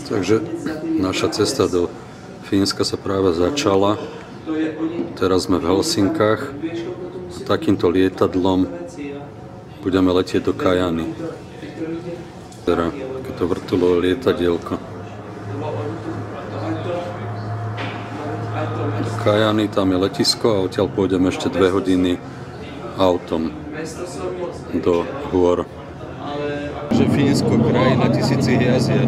Takže naša cesta do Fínska sa práve začala. Teraz sme v Helsinkách. Takýmto lietadlom budeme letieť do Kajany. Teda takéto vrtuľové lietadielko. Do Kajany, tam je letisko a odtiaľ pôjdeme ešte 2 hodiny autom do hôr. Že Fínsko, krajina tisícich jazier.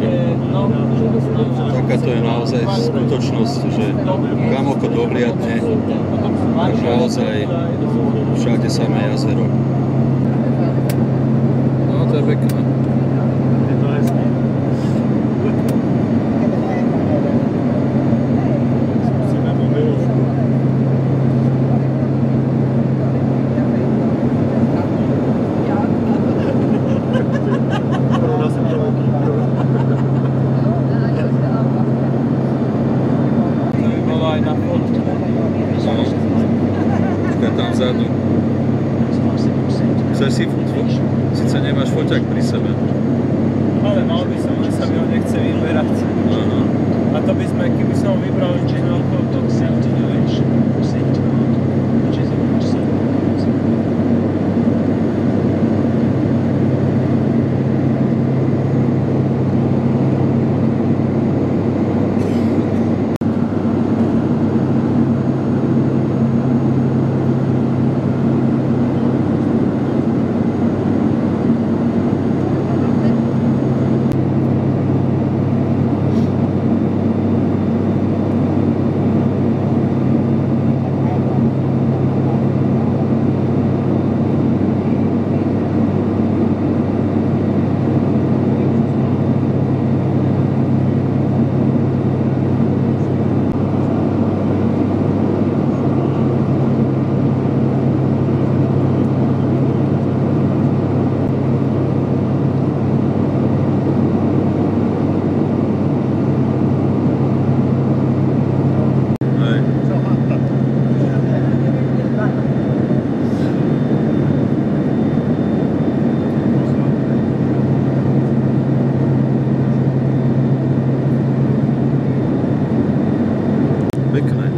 Takáto je naozaj skutočnosť, že kam oko dohliadne, tak naozaj všade samé jazero. No to je pekné. Tam vzadu. Chceš si síce nemáš foťák pri sebe. Ale mal by som, že sa mi ho nechce vyberať. A to by sme, keby som ho vybral, že na okolo to Pekné.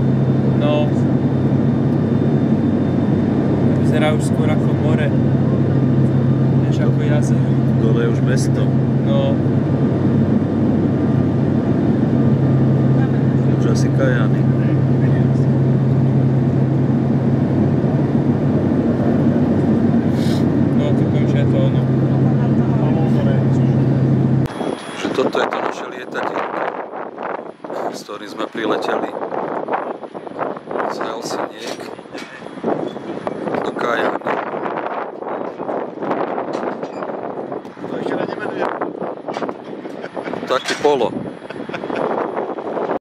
No. Vyzerá už skôr ako more, než ako jazero. Dole je už mesto. No. Už asi Kajany. No, typujem, že je to ono. Že toto je to naše lietadielko, s ktorým sme prileteli z Helsiniek do Kajany. To ešte nemenuje. Taký polo.